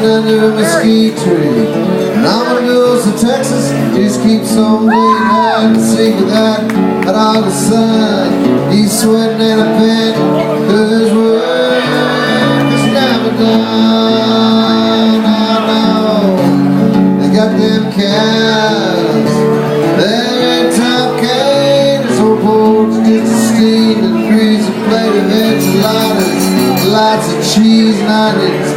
Standing under a mesquite tree, and I'm gonna go to Texas. Just keep some playing hide and seek with that August sun. He's sweating in a pen, 'cause work is never done. I know they got them cows, they're in top cane. This old porch gets a steam and grease a plate of enchiladas, lots of cheese and onions.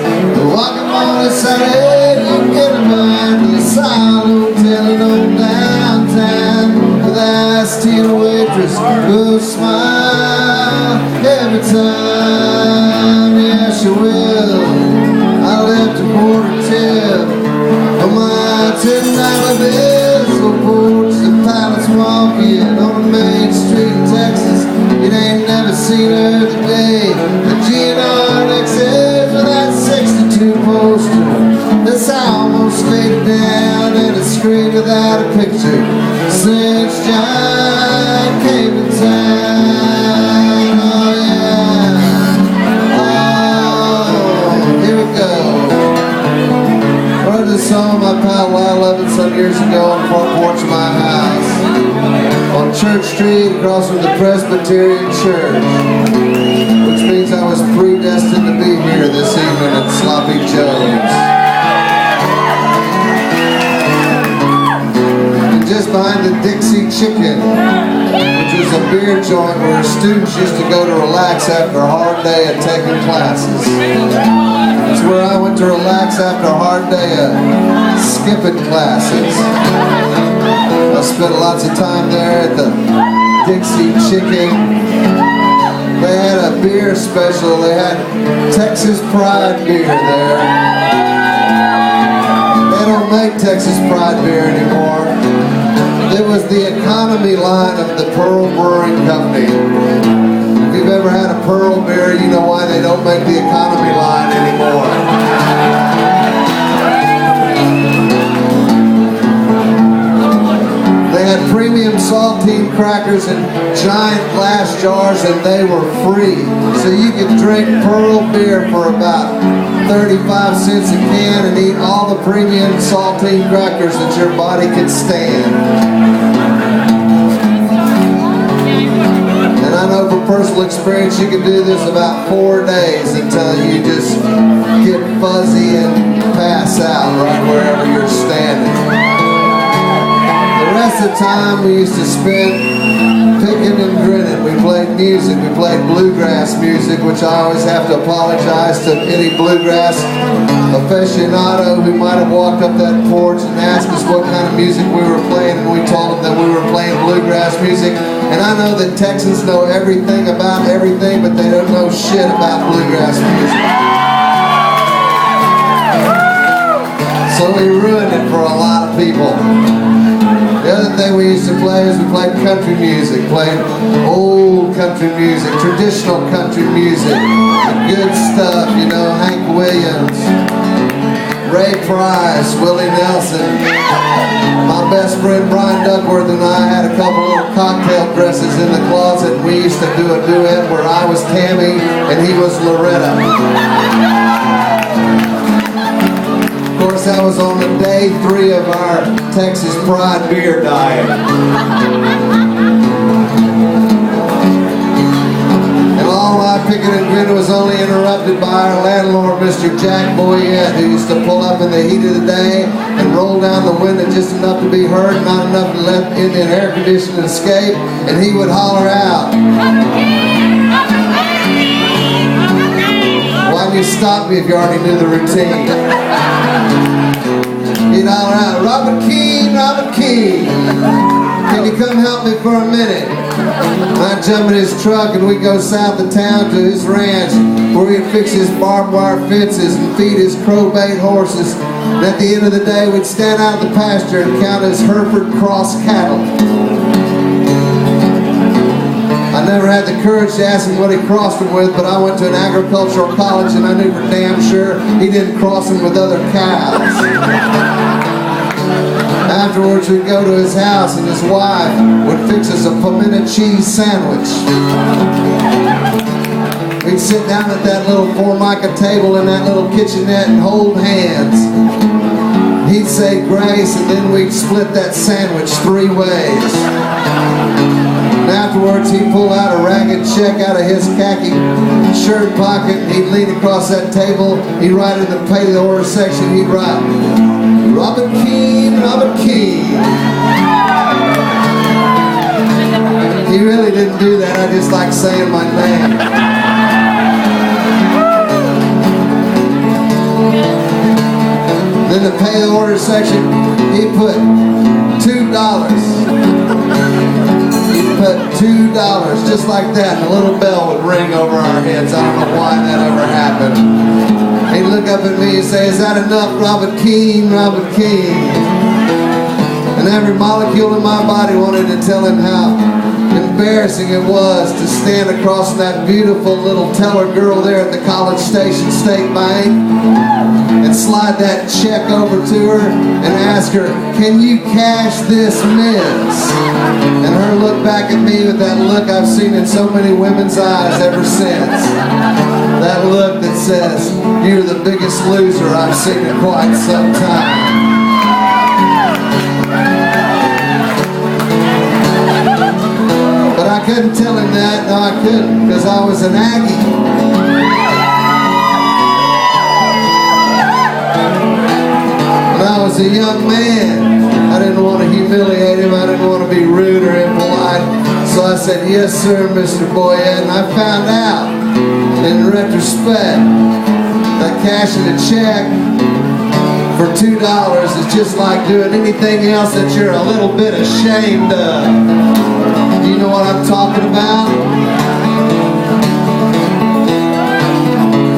Walking on the side, you get a mind to the silent hotel in old downtown. With iced tea and a waitress who'll smile every time. Yeah, she will. I left a quarter tip for my $10 bill. So porch the pilots walking on the main street in Texas. You ain't never seen her today. The GNR XS with that 62 poster that's almost faded down and a screen without a picture since John came to town. Oh yeah, oh, here we go. Wrote this song my pal Lyle Levin some years ago on the front porch of my house on Church Street across from the Presbyterian Church, which means I was predestined to be here this evening at Sloppy Joe's. And just behind the Dixie Chicken, which was a beer joint where students used to go to relax after a hard day of taking classes. It's where I went to relax after a hard day of skipping classes. I spent lots of time there at the Dixie Chicken. They had a beer special. They had Texas Pride beer there. They don't make Texas Pride beer anymore. It was the economy line of the Pearl Brewing Company. If you've ever had a Pearl beer, you know why they don't make the economy line anymore. They had premium saltine crackers in giant glass jars, and they were free. So you could drink Pearl beer for about 35 cents a can and eat all the premium saltine crackers that your body could stand. And I know from personal experience you can do this about 4 days until you just get fuzzy and pass out right wherever you're standing. The rest of the time we used to spend picking and grinning. We played music. We played bluegrass music, which I always have to apologize to any bluegrass aficionado who might have walked up that porch and asked us what kind of music we were playing, and we told them that we were playing bluegrass music. And I know that Texans know everything about everything, but they don't know shit about bluegrass music. So we ruined it for a lot of people. The other thing we used to play is we played country music, played old country music, traditional country music, the good stuff, you know, Hank Williams, Ray Price, Willie Nelson. My best friend Brian Duckworth and I had a couple little cocktail dresses in the closet, and we used to do a duet where I was Tammy and he was Loretta. Of course, that was on the day 3 of our Texas Pride beer diet. And all my picking and grinning was only interrupted by our landlord, Mr. Jack Boyette, who used to pull up in the heat of the day and roll down the window just enough to be heard, not enough to let in the air conditioning escape, and he would holler out, "Why'd you stop me if you already knew the routine?" He'd holler out, Robert Keene, can you come help me for a minute?" I'd jump in his truck and we'd go south of town to his ranch where he'd fix his barbed wire fences and feed his crowbait horses. And at the end of the day, we'd stand out in the pasture and count his Hereford Cross cattle. I never had the courage to ask him what he crossed them with, but I went to an agricultural college and I knew for damn sure he didn't cross them with other cows. Afterwards, we'd go to his house and his wife would fix us a pimento cheese sandwich. we'd sit down at that little formica table in that little kitchenette and hold hands. He'd say grace, and then we'd split that sandwich 3 ways. And afterwards, he'd pull out a ragged check out of his khaki shirt pocket, and he'd lean across that table. He'd write in the pay the order section, he'd write, Robert Keene, Robert Keene. He really didn't do that, I just like saying my name. Then the pay the order section, he put $2. He put $2, just like that, and a little bell would ring over our heads. I don't know why that ever happened. He'd look up at me and say, is that enough, Robert Keene, Robert Keene? And every molecule in my body wanted to tell him how embarrassing it was to stand across from that beautiful little teller girl there at the College Station State Bank and slide that check over to her and ask her, can you cash this, miss? And her look back at me with that look I've seen in so many women's eyes ever since. That look that says, you're the biggest loser I've seen in quite some time. But I couldn't tell him that, no I couldn't, because I was an Aggie. When I was a young man, I didn't want to humiliate him, I didn't want to be rude or impolite. So I said, yes sir, Mr. Boyette, and I found out, in retrospect, that cashing a check for $2 is just like doing anything else that you're a little bit ashamed of. Do you know what I'm talking about?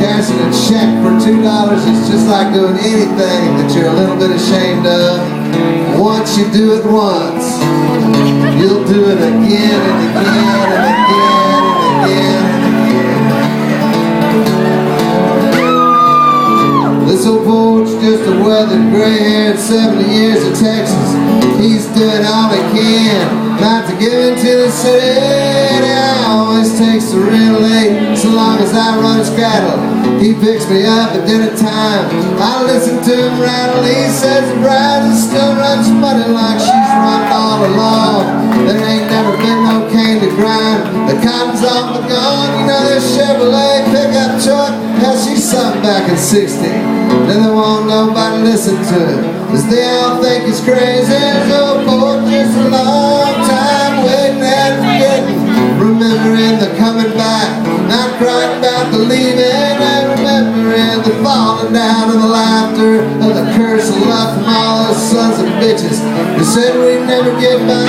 Cashing a check for $2 is just like doing anything that you're a little bit ashamed of. Once you do it once, you'll do it again and again and again and again and again. This old Porch, just a weathered, gray-haired 70 years of Texas. He's doing all he can not to get into the city. It always takes the real late, so long as I run his cattle. He picks me up at dinner time. I listen to him rattle. He says the bride still runs money like she's run all along. There ain't never been no cane to grind. The cotton's off the gone. You know this Chevrolet pickup truck, hell, she's something back in 60. Then they won't nobody listen to it, 'cause they all think it's crazy. So for just a long time waiting and forgetting, remembering the coming back, not crying about the leaving, and remembering the falling down and the laughter of the curse of love from all those sons of bitches who said we'd never get by.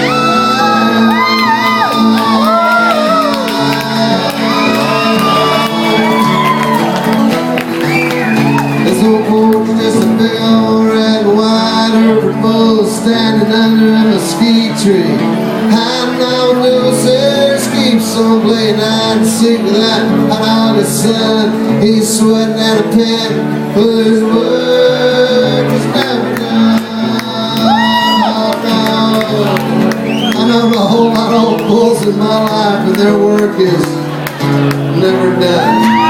This old porch is just a big old red and white urban bull standing under a mesquite tree. Hiding on losers, keeps on playing hide and seek with that hot August sun. He's sweating at a pen, but his work is never done. I know a whole lot of old bulls in my life, and their work is never done.